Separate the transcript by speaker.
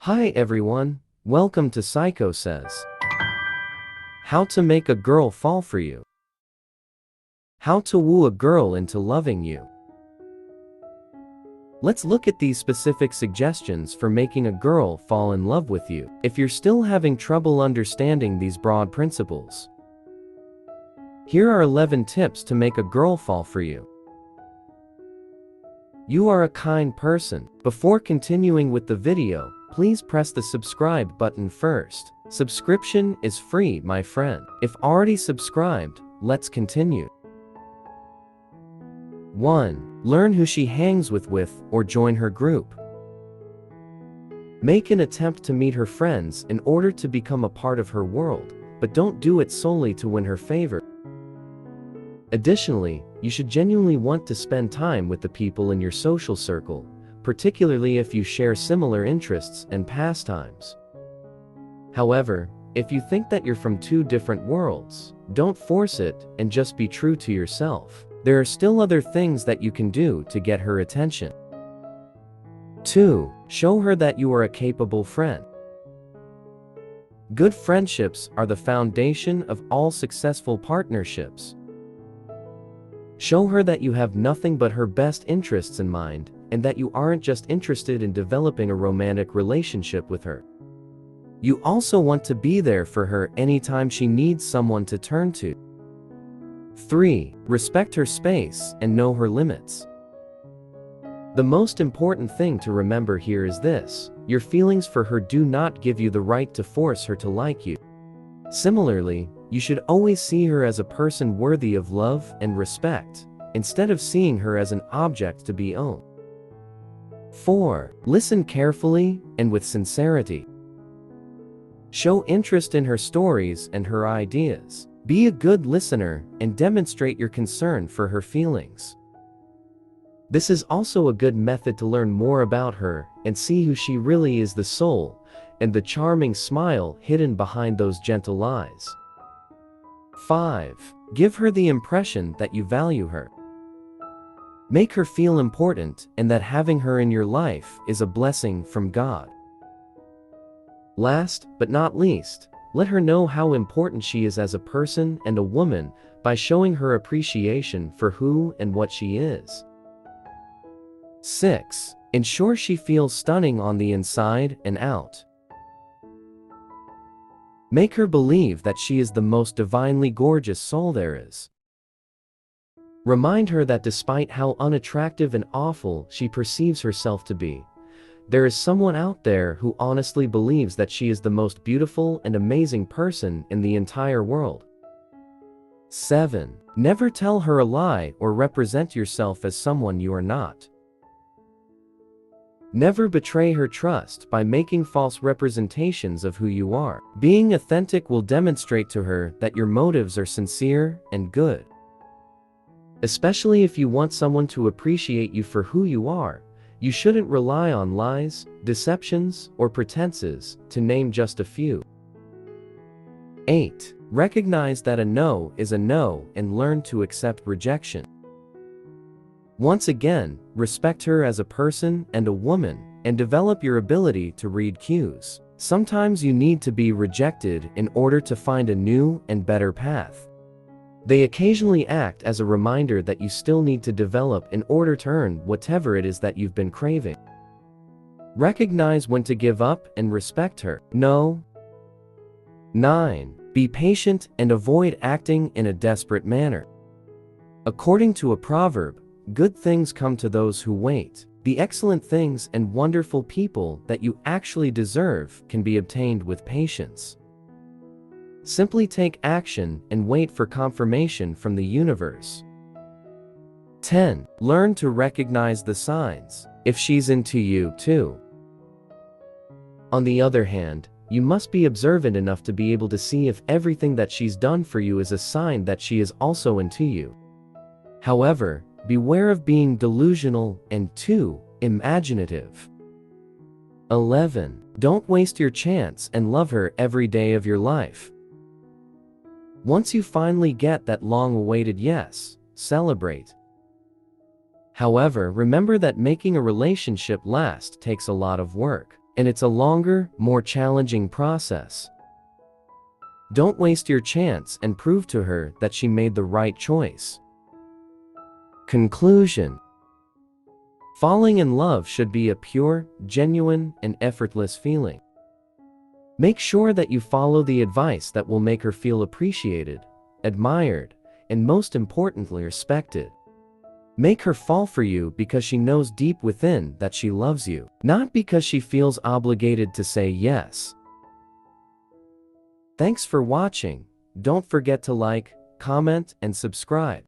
Speaker 1: Hi everyone, welcome to Psycho Says. How to make a girl fall for you. How to woo a girl into loving you. Let's look at these specific suggestions for making a girl fall in love with you, if you're still having trouble understanding these broad principles. Here are 11 tips to make a girl fall for you. You are a kind person. Before continuing with the video, please press the subscribe button first. Subscription is free, my friend. If already subscribed, let's continue. 1. Learn who she hangs with or join her group. Make an attempt to meet her friends in order to become a part of her world, but don't do it solely to win her favor. Additionally, you should genuinely want to spend time with the people in your social circle, particularly if you share similar interests and pastimes. However, if you think that you're from two different worlds, don't force it and just be true to yourself. There are still other things that you can do to get her attention. 2. Show her that you are a capable friend. Good friendships are the foundation of all successful partnerships. Show her that you have nothing but her best interests in mind, and that you aren't just interested in developing a romantic relationship with her. You also want to be there for her anytime she needs someone to turn to. 3. Respect her space and know her limits. The most important thing to remember here is this: your feelings for her do not give you the right to force her to like you. Similarly, you should always see her as a person worthy of love and respect, instead of seeing her as an object to be owned. 4. Listen carefully and with sincerity. Show interest in her stories and her ideas. Be a good listener and demonstrate your concern for her feelings. This is also a good method to learn more about her and see who she really is: the soul and the charming smile hidden behind those gentle eyes. 5. Give her the impression that you value her. Make her feel important and that having her in your life is a blessing from God. Last but not least, let her know how important she is as a person and a woman by showing her appreciation for who and what she is. 6. Ensure she feels stunning on the inside and out. Make her believe that she is the most divinely gorgeous soul there is. Remind her that despite how unattractive and awful she perceives herself to be, there is someone out there who honestly believes that she is the most beautiful and amazing person in the entire world. 7. Never tell her a lie or represent yourself as someone you are not. Never betray her trust by making false representations of who you are. Being authentic will demonstrate to her that your motives are sincere and good. Especially if you want someone to appreciate you for who you are, you shouldn't rely on lies, deceptions, or pretenses, to name just a few. 8. Recognize that a no is a no and learn to accept rejection. Once again, respect her as a person and a woman, and develop your ability to read cues. Sometimes you need to be rejected in order to find a new and better path. They occasionally act as a reminder that you still need to develop in order to earn whatever it is that you've been craving. Recognize when to give up and respect her. No. 9. Be patient and avoid acting in a desperate manner. According to a proverb, good things come to those who wait. The excellent things and wonderful people that you actually deserve can be obtained with patience. Simply take action and wait for confirmation from the universe. 10. Learn to recognize the signs, if she's into you too. On the other hand, you must be observant enough to be able to see if everything that she's done for you is a sign that she is also into you. However, beware of being delusional and too imaginative. 11. Don't waste your chance and love her every day of your life. Once you finally get that long-awaited yes, celebrate. However, remember that making a relationship last takes a lot of work. and it's a longer, more challenging process. Don't waste your chance and prove to her that she made the right choice. Conclusion: falling in love should be a pure, genuine, and effortless feeling. Make sure that you follow the advice that will make her feel appreciated, admired, and most importantly, respected. Make her fall for you because she knows deep within that she loves you, not because she feels obligated to say yes. Thanks for watching. Don't forget to like, comment, and subscribe.